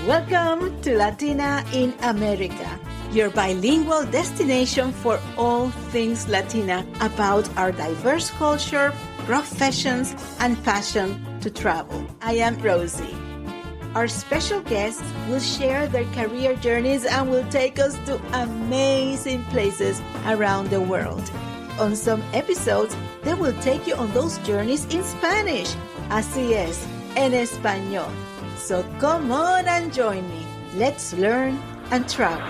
Welcome to Latina in America, your bilingual destination for all things Latina about our diverse culture, professions, and passion to travel. I am Rosie. Our special guests will share their career journeys and will take us to amazing places around the world. On some episodes, they will take you on those journeys in Spanish. Así es, en español. So come on and join me. Let's learn and travel.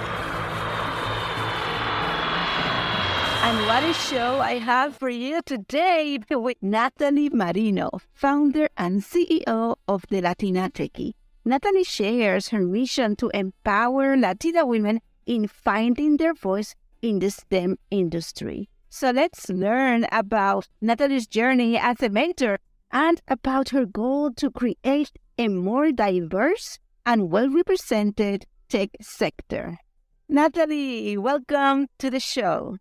And what a show I have for you today with Natalie Marino, founder and CEO of the Latina Techie. Natalie shares her mission to empower Latina women in finding their voice in the STEM industry. So let's learn about Natalie's journey as a mentor and about her goal to create a more diverse and well-represented tech sector. Natalie, welcome to the show.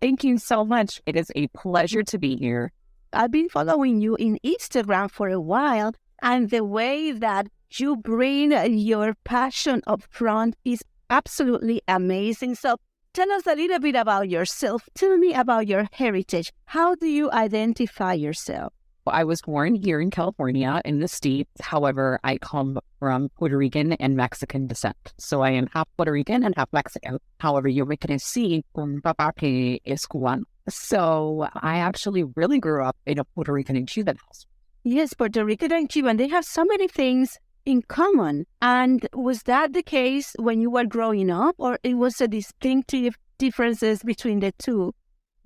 Thank you so much. It is a pleasure to be here. I've been following you in Instagram for a while, and the way that you bring your passion up front is absolutely amazing. So tell us a little bit about yourself. Tell me about your heritage. How do you identify yourself? I was born here in California in the States. However, I come from Puerto Rican and Mexican descent. So I am half Puerto Rican and half Mexican. However, yo me crecí con papá que es cubano. So I actually really grew up in a Puerto Rican and Cuban house. Yes, Puerto Rican and Cuban, they have so many things in common. And was that the case when you were growing up, or it was a distinctive differences between the two?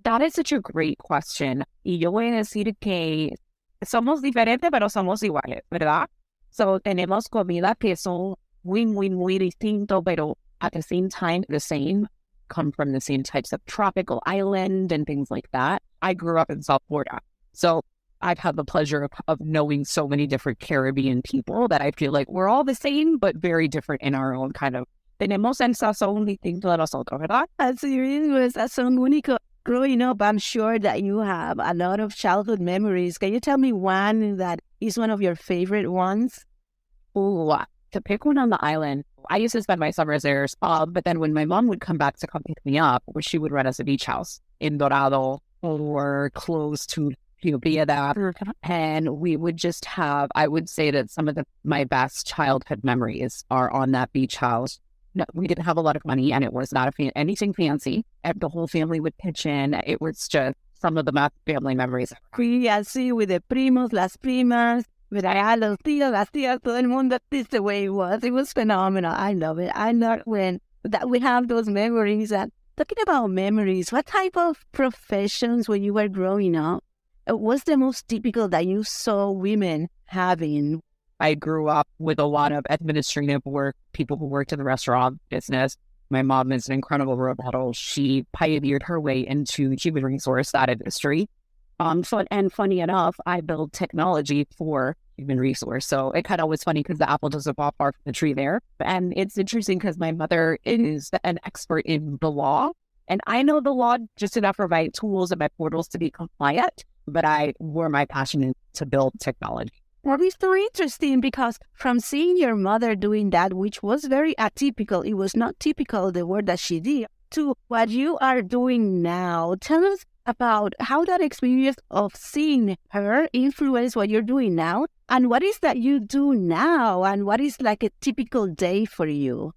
That is such a great question. Y yo voy a decir que somos diferentes, pero somos iguales, ¿verdad? So, tenemos comida que son muy distinto, pero at the same time, the same, come from the same types of tropical island and things like that. I grew up in South Florida. So, I've had the pleasure of knowing so many different Caribbean people that I feel like we're all the same, but very different in our own kind of, tenemos el sazón distinto de nosotros, ¿verdad? Así mismo, es sazón único. Growing up, I'm sure that you have a lot of childhood memories. Can you tell me one that is one of your favorite ones? Ooh, to pick one on the island, I used to spend my summers there, but then when my mom would come back to come pick me up, she would rent us a beach house in Dorado or close to Piedad, and we would just have, I would say that some of my best childhood memories are on that beach house. No, we didn't have a lot of money, and it was not anything fancy. And the whole family would pitch in. It was just some of the best family memories. Sí, así with the primos, las primas, with los tíos, las tías, todo el mundo. This is the way it was. It was phenomenal. I love it. I love when that we have those memories. And talking about memories, what type of professions when you were growing up was the most typical that you saw women having? I grew up with a lot of administrative work, people who worked in the restaurant business. My mom is an incredible role model. She pioneered her way into human resource, that industry. And funny enough, I build technology for human resource. So it kind of was funny because the apple doesn't fall far from the tree there. And it's interesting because my mother is an expert in the law. And I know the law just enough for my tools and my portals to be compliant. But where my passion is to build technology. Well, it's so interesting because from seeing your mother doing that, which was very atypical, it was not typical, the work that she did, to what you are doing now. Tell us about how that experience of seeing her influence what you're doing now, and what is that you do now, and what is like a typical day for you?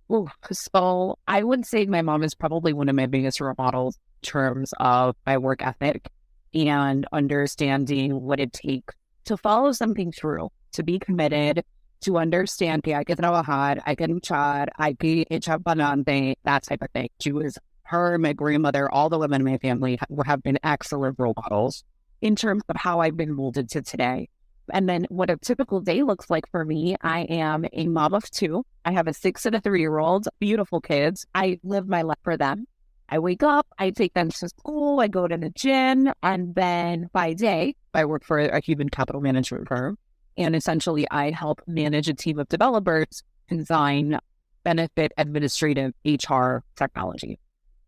Well, so I would say my mom is probably one of my biggest role models in terms of my work ethic and understanding what it takes to follow something through, to be committed, to understand que hay que trabajar, hay que luchar, hay que echar pa'lante, that type of thing. She was, her, my grandmother, all the women in my family have been excellent role models in terms of how I've been molded to today. And then what a typical day looks like for me, I am a mom of two. I have a 6 and a 3-year-old, beautiful kids. I live my life for them. I wake up, I take them to school, I go to the gym, and then by day, I work for a human capital management firm. And essentially, I help manage a team of developers design benefit administrative HR technology.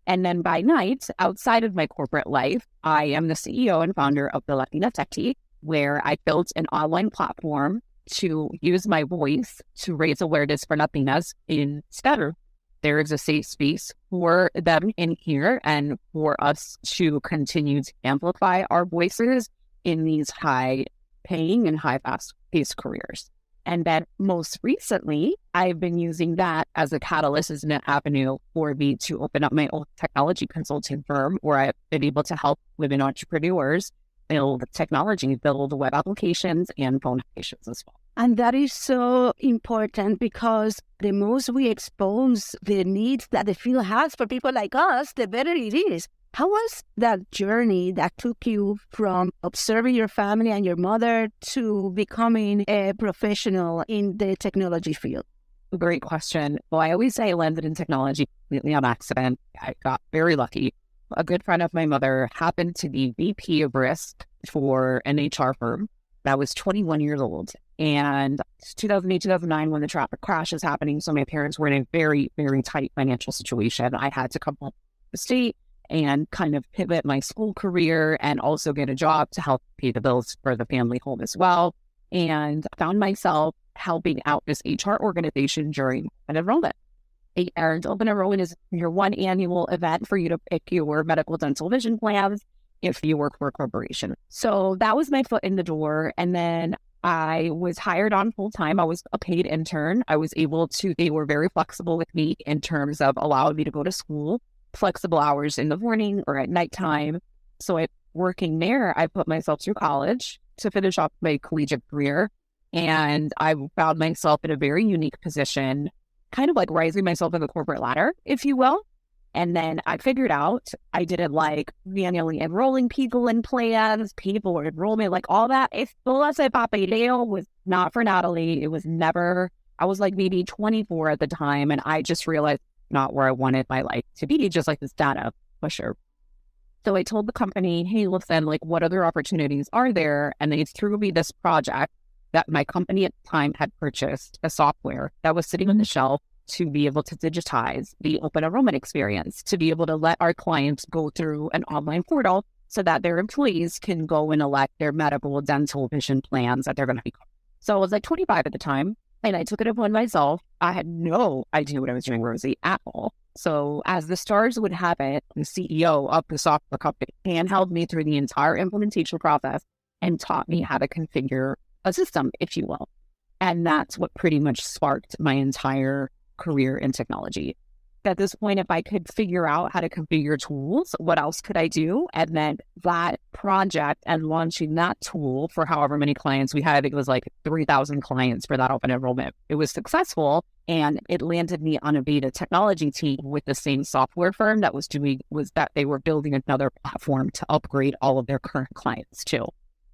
And then by night, outside of my corporate life, I am the CEO and founder of the Latina Techie, where I built an online platform to use my voice to raise awareness for Latinas in STEM. There is a safe space for them in here and for us to continue to amplify our voices in these high paying and high fast paced careers. And then most recently, I've been using that as a catalyst, as an avenue for me to open up my own technology consulting firm where I've been able to help women entrepreneurs build technology, build web applications and phone applications as well. And that is so important because the most we expose the needs that the field has for people like us, the better it is. How was that journey that took you from observing your family and your mother to becoming a professional in the technology field? Great question. Well, I always say I landed in technology completely on accident. I got very lucky. A good friend of my mother happened to be VP of risk for an HR firm. I was 21 years old. And it's 2008, 2009 when the traffic crash is happening. So my parents were in a very, very tight financial situation. I had to come home to the state and kind of pivot my school career and also get a job to help pay the bills for the family home as well. And found myself helping out this HR organization during an enrollment. And open enrollment is your one annual event for you to pick your medical, dental, vision plans if you work for a corporation. So that was my foot in the door. And then I was hired on full time. I was a paid intern. I was able to, they were very flexible with me in terms of allowing me to go to school, flexible hours in the morning or at nighttime. So working there, I put myself through college to finish off my collegiate career. And I found myself in a very unique position, kind of like rising myself in the corporate ladder, if you will. And then I figured out I didn't like manually enrolling people in plans, people or enrollment, like all that. Todo ese papeleo was not for Natalie. It was never, I was like maybe 24 at the time. And I just realized not where I wanted my life to be, just like this data pusher. So I told the company, hey, listen, like what other opportunities are there? And they threw me this project that my company at the time had purchased, a software that was sitting on the shelf to be able to digitize the open enrollment experience, to be able to let our clients go through an online portal so that their employees can go and elect their medical, dental, vision plans that they're going to be covered. So I was like 25 at the time, and I took it upon myself. I had no idea what I was doing, Rosie, at all. So as the stars would have it, the CEO of the software company handheld me through the entire implementation process and taught me how to configure a system, if you will. And that's what pretty much sparked my entire career in technology. At this point, if I could figure out how to configure tools, what else could I do? And then that project and launching that tool for however many clients we had, it was like 3,000 clients for that open enrollment. It was successful, and it landed me on a beta technology team with the same software firm that was that they were building another platform to upgrade all of their current clients too.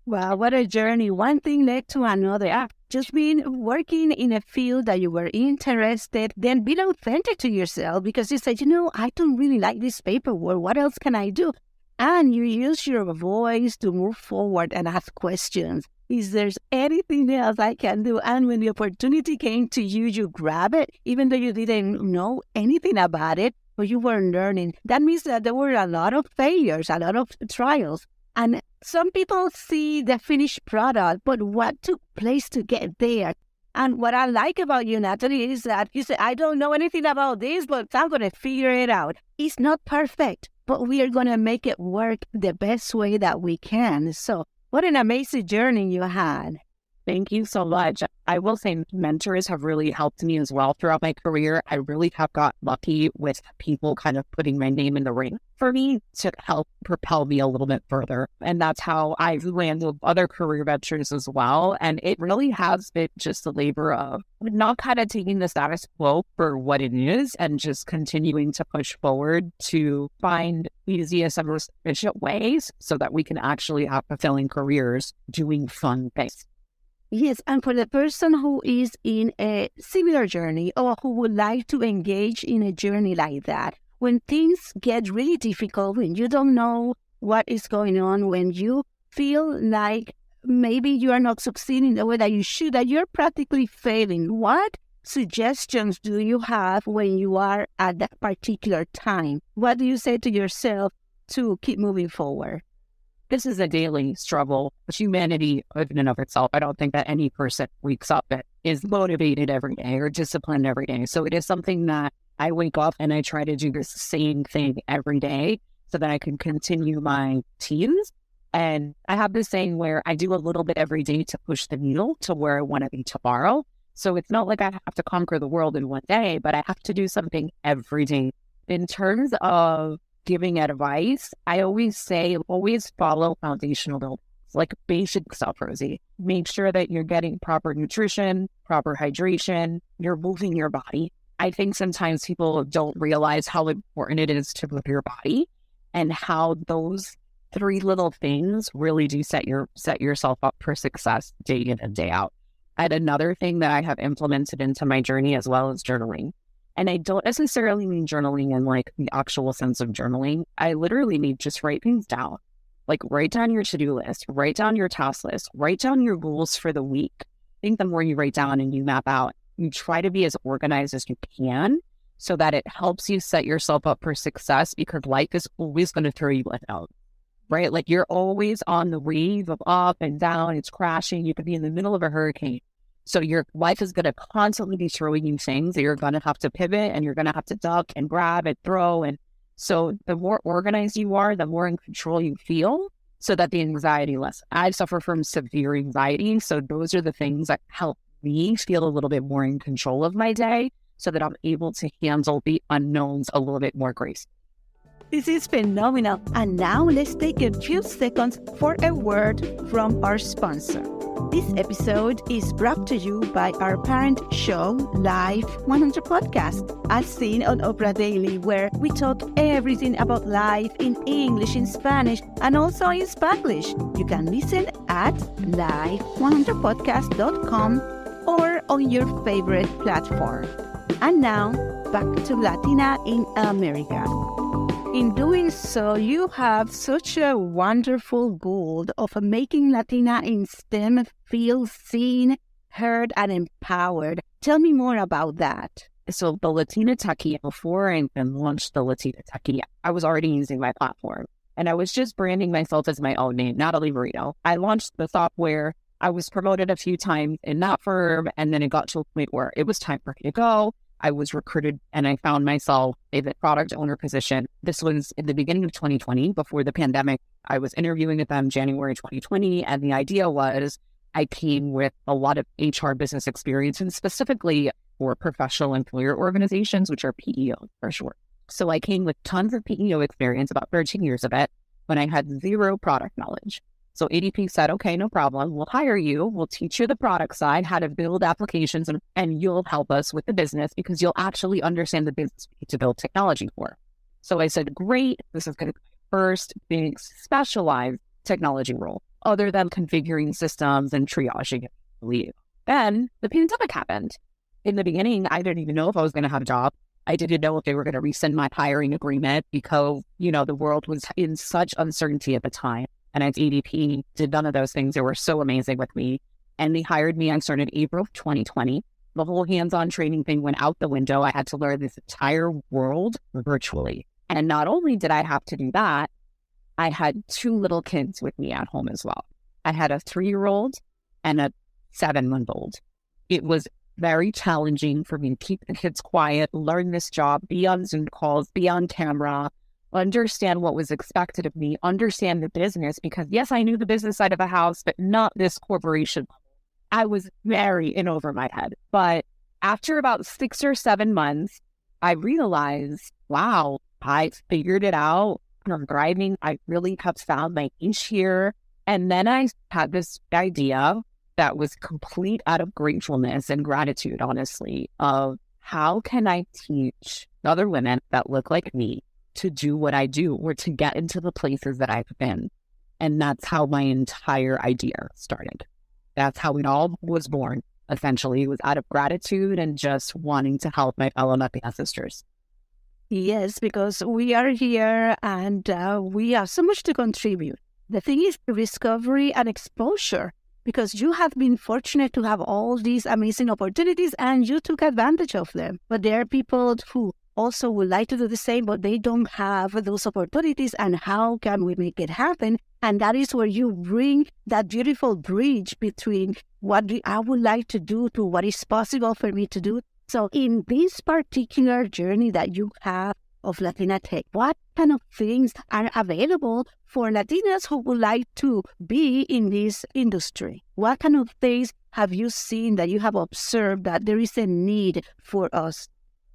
Wow, what a journey. One thing led to another. Just being working in a field that you were interested, then being authentic to yourself because you said, I don't really like this paperwork. What else can I do? And you use your voice to move forward and ask questions. Is there anything else I can do? And when the opportunity came to you, you grab it, even though you didn't know anything about it, but you were learning. That means that there were a lot of failures, a lot of trials. And some people see the finished product, but what took place to get there? And what I like about you, Natalie, is that you say, I don't know anything about this, but I'm going to figure it out. It's not perfect, but we are going to make it work the best way that we can. So what an amazing journey you had. Thank you so much. I will say mentors have really helped me as well throughout my career. I really have got lucky with people kind of putting my name in the ring for me to help propel me a little bit further. And that's how I've landed other career ventures as well. And it really has been just a labor of not kind of taking the status quo for what it is and just continuing to push forward to find easiest and most efficient ways so that we can actually have fulfilling careers doing fun things. Yes, and for the person who is in a similar journey or who would like to engage in a journey like that, when things get really difficult, when you don't know what is going on, when you feel like maybe you are not succeeding the way that you should, that you're practically failing, what suggestions do you have when you are at that particular time? What do you say to yourself to keep moving forward? this is a daily struggle with humanity in and of itself. I don't think that any person wakes up and is motivated every day or disciplined every day. So it is something that I wake up and I try to do the same thing every day so that I can continue my teams. And I have this saying where I do a little bit every day to push the needle to where I want to be tomorrow. So it's not like I have to conquer the world in one day, but I have to do something every day. In terms of giving advice, I always say, always follow foundational buildings, like basic stuff, Rosie. Make sure that you're getting proper nutrition, proper hydration, you're moving your body. I think sometimes people don't realize how important it is to move your body and how those 3 little things really do set yourself up for success day in and day out. And another thing that I have implemented into my journey as well is journaling. And I don't necessarily mean journaling in like the actual sense of journaling. I literally mean just write things down. Like write down your to-do list, write down your task list, write down your goals for the week. I think the more you write down and you map out, you try to be as organized as you can so that it helps you set yourself up for success, because life is always going to throw you out, right? Like you're always on the wave of up and down. It's crashing. You could be in the middle of a hurricane. So your life is going to constantly be throwing you things that you're going to have to pivot and you're going to have to duck and grab and throw. And so the more organized you are, the more in control you feel, so that the anxiety less. I suffer from severe anxiety. So those are the things that help me feel a little bit more in control of my day so that I'm able to handle the unknowns a little bit more gracefully. This is phenomenal. And now let's take a few seconds for a word from our sponsor. This episode is brought to you by our parent show, Life 100 Podcast, as seen on Oprah Daily, where we talk everything about life in English, in Spanish, and also in Spanglish. You can listen at life100podcast.com or on your favorite platform. And now, back to Latina in America. In doing so, you have such a wonderful goal of making Latina in STEM feel seen, heard, and empowered. Tell me more about that. So the Latina Techie, before I even launched the Latina Techie, I was already using my platform. And I was just branding myself as my own name, Natalie Marino. I launched the software. I was promoted a few times in that firm, and then it got to a point where it was time for me to go. I was recruited and I found myself in the product owner position. This was in the beginning of 2020, before the pandemic. I was interviewing with them January 2020. And the idea was I came with a lot of HR business experience, and specifically for professional employer organizations, which are PEO for short. So I came with tons of PEO experience, about 13 years of it, but I had zero product knowledge. So ADP said, okay, no problem. We'll hire you. We'll teach you the product side, how to build applications, and you'll help us with the business because you'll actually understand the business we need to build technology for. So I said, great. This is going to be my first big specialized technology role, other than configuring systems and triaging it. Then the pandemic happened. In the beginning, I didn't even know if I was going to have a job. I didn't know if they were going to rescind my hiring agreement because, the world was in such uncertainty at the time. And as ADP did none of those things. They were so amazing with me. And they hired me. I started April of 2020. The whole hands-on training thing went out the window. I had to learn this entire world virtually. And not only did I have to do that, I had 2 little kids with me at home as well. I had a 3-year-old and a 7-month-old. It was very challenging for me to keep the kids quiet, learn this job, be on Zoom calls, be on camera, understand what was expected of me, understand the business, because yes, I knew the business side of the house, but not this corporation. I was very in over my head. But after about 6 or 7 months, I realized, wow, I figured it out. I'm driving. I really have found my niche here. And then I had this idea that was complete out of gratefulness and gratitude, honestly, of how can I teach other women that look like me to do what I do or to get into the places that I've been. And that's how my entire idea started. That's how it all was born. Essentially, it was out of gratitude and just wanting to help my fellow Latina sisters. Yes, because we are here and we have so much to contribute. The thing is discovery and exposure, because you have been fortunate to have all these amazing opportunities and you took advantage of them. But there are people who also would like to do the same, but they don't have those opportunities. And how can we make it happen? And that is where you bring that beautiful bridge between what I would like to do to what is possible for me to do. So in this particular journey that you have of Latina Tech, what kind of things are available for Latinas who would like to be in this industry? What kind of things have you seen that you have observed that there is a need for us?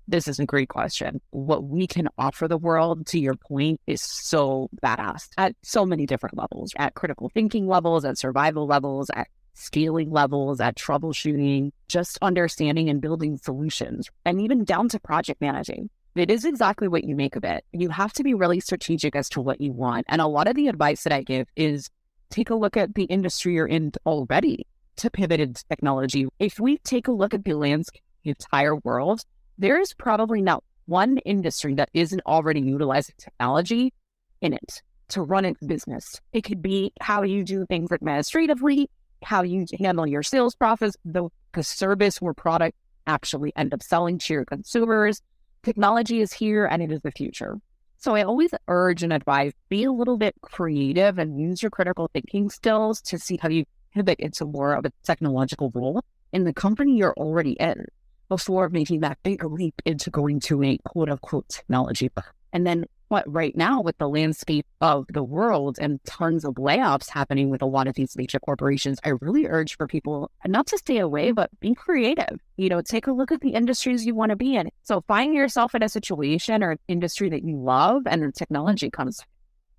This is a great question. What we can offer the world, to your point, is so badass at so many different levels, at critical thinking levels, at survival levels, at scaling levels, at troubleshooting, just understanding and building solutions, and even down to project managing. It is exactly what you make of it. You have to be really strategic as to what you want. And a lot of the advice that I give is take a look at the industry you're in already to pivot into technology. If we take a look at the landscape, the entire world, there is probably not one industry that isn't already utilizing technology in it to run its business. It could be how you do things administratively, how you handle your sales process, the service or product actually end up selling to your consumers. Technology is here and it is the future. So I always urge and advise, be a little bit creative and use your critical thinking skills to see how you pivot into more of a technological role in the company you're already in before making that big leap into going to a quote unquote technology firm. And then right now with the landscape of the world and tons of layoffs happening with a lot of these major corporations, I really urge for people not to stay away, but be creative. Take a look at the industries you want to be in. So find yourself in a situation or industry that you love and the technology comes.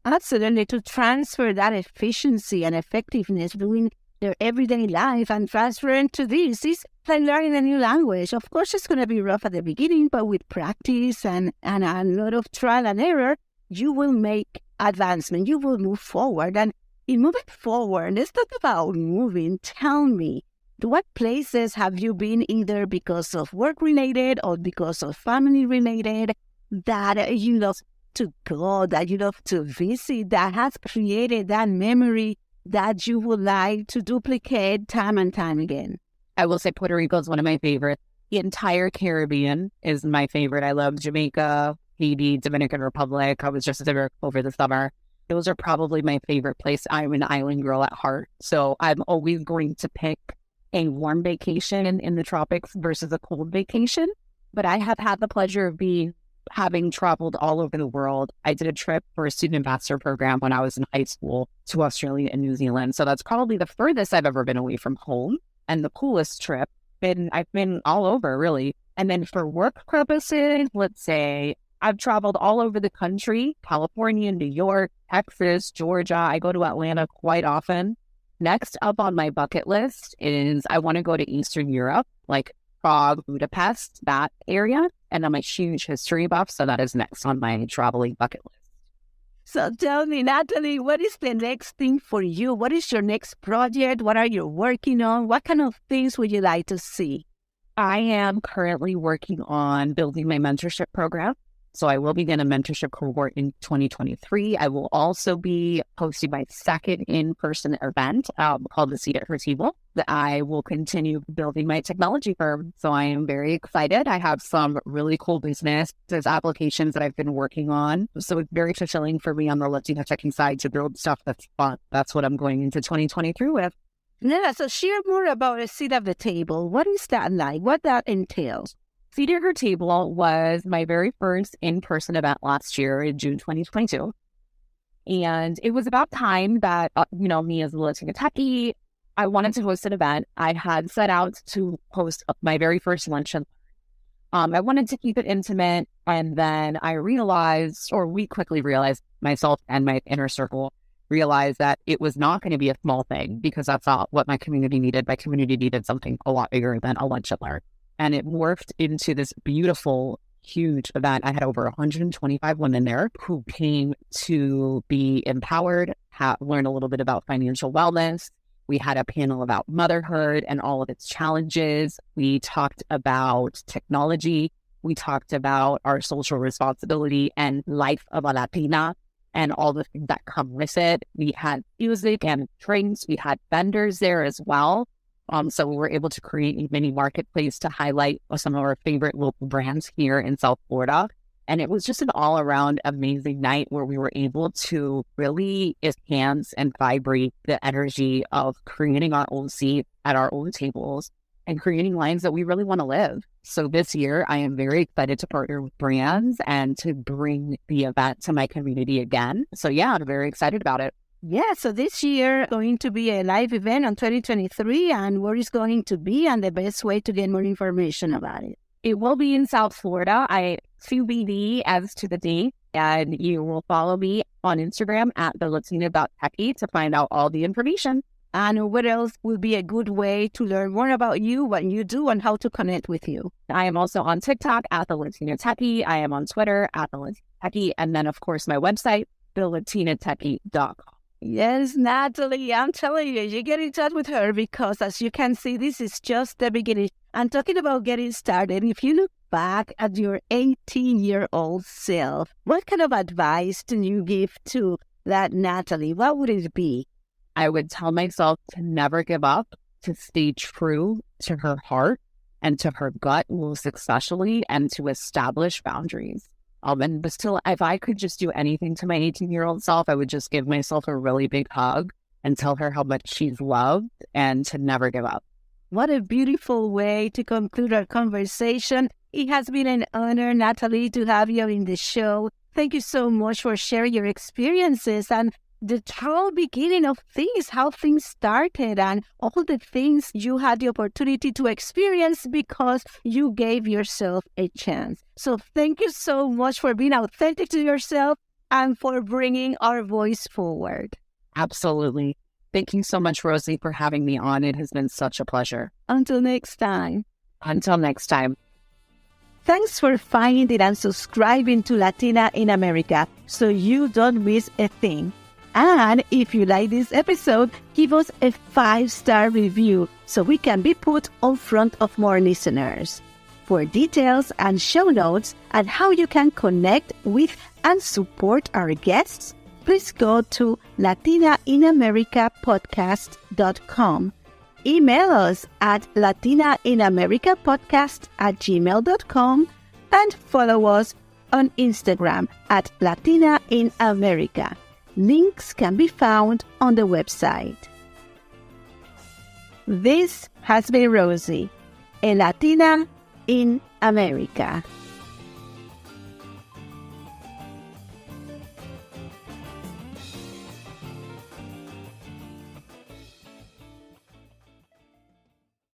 Absolutely, to transfer that efficiency and effectiveness doing their everyday life and transferring to this is like learning a new language. Of course, it's going to be rough at the beginning, but with practice and a lot of trial and error, you will make advancement. You will move forward. And in moving forward, let's talk about moving. Tell me, to what places have you been either because of work-related or because of family-related that you love to go, that you love to visit, that has created that memory that you would like to duplicate time and time again? I will say Puerto Rico is one of my favorites. The entire Caribbean is my favorite. I love Jamaica, Haiti, Dominican Republic. I was just there over the summer. Those are probably my favorite place. I'm an island girl at heart. So I'm always going to pick a warm vacation in the tropics versus a cold vacation. But I have had the pleasure of having traveled all over the world. I did a trip for a student ambassador program when I was in high school to Australia and New Zealand. So that's probably the furthest I've ever been away from home and the coolest trip. I've been all over, really. And then for work purposes, let's say I've traveled all over the country, California, New York, Texas, Georgia. I go to Atlanta quite often. Next up on my bucket list is I want to go to Eastern Europe, like Prague, Budapest, that area. And I'm a huge history buff, so that is next on my traveling bucket list. So tell me, Natalie, what is the next thing for you? What is your next project? What are you working on? What kind of things would you like to see? I am currently working on building my mentorship program. So I will begin a mentorship cohort in 2023. I will also be hosting my second in-person event called the Seat at Her Table. I will continue building my technology firm. So I am very excited. I have some really cool business. There's applications that I've been working on. So it's very fulfilling for me on the Latina Techie side to build stuff that's fun. That's what I'm going into 2023 with. Yeah, so share more about a seat at the table. What is that like? What that entails? Seat at Her Table was my very first in-person event last year in June 2022. And it was about time that, me as a Latina Techie, I wanted to host an event. I had set out to host my very first luncheon. I wanted to keep it intimate. And then we quickly realized, myself and my inner circle realized that it was not going to be a small thing because that's not what my community needed. My community needed something a lot bigger than a lunch and learn. And it morphed into this beautiful, huge event. I had over 125 women there who came to be empowered, learn a little bit about financial wellness. We had a panel about motherhood and all of its challenges. We talked about technology. We talked about our social responsibility and life of a Latina and all the things that come with it. We had music and drinks. We had vendors there as well. So we were able to create a mini marketplace to highlight some of our favorite local brands here in South Florida. And it was just an all-around amazing night where we were able to really enhance and vibrate the energy of creating our own seat at our own tables and creating lines that we really want to live. So this year, I am very excited to partner with brands and to bring the event to my community again. So yeah, I'm very excited about it. Yeah, so this year going to be a live event on 2023, and where it's going to be and the best way to get more information about it. It will be in South Florida. TBD as to the date, and you will follow me on Instagram at the Latina.Techie to find out all the information. And what else will be a good way to learn more about you, what you do, and how to connect with you? I am also on TikTok at the Latina Techie. I am on Twitter at the Latina Techie. And then, of course, my website, thelatinatechie.com. Yes, Natalie, I'm telling you get in touch with her because, as you can see, this is just the beginning. And talking about getting started, if you look back at your 18-year-old self, what kind of advice do you give to that Natalie? What would it be? I would tell myself to never give up, to stay true to her heart and to her gut, most especially, and to establish boundaries. But still, if I could just do anything to my 18-year-old self, I would just give myself a really big hug and tell her how much she's loved and to never give up. What a beautiful way to conclude our conversation. It has been an honor, Natalie, to have you in the show. Thank you so much for sharing your experiences and the whole beginning of things, how things started and all the things you had the opportunity to experience because you gave yourself a chance. So thank you so much for being authentic to yourself and for bringing our voice forward. Absolutely. Thank you so much, Rosie, for having me on. It has been such a pleasure. Until next time. Until next time. Thanks for finding and subscribing to Latina in America so you don't miss a thing. And if you like this episode, give us a 5-star review so we can be put on front of more listeners. For details and show notes and how you can connect with and support our guests, please go to latinainamericapodcast.com. Email us at latinainamericapodcast@gmail.com and follow us on Instagram at Latina in America. Links can be found on the website. This has been Rosie, a Latina in America.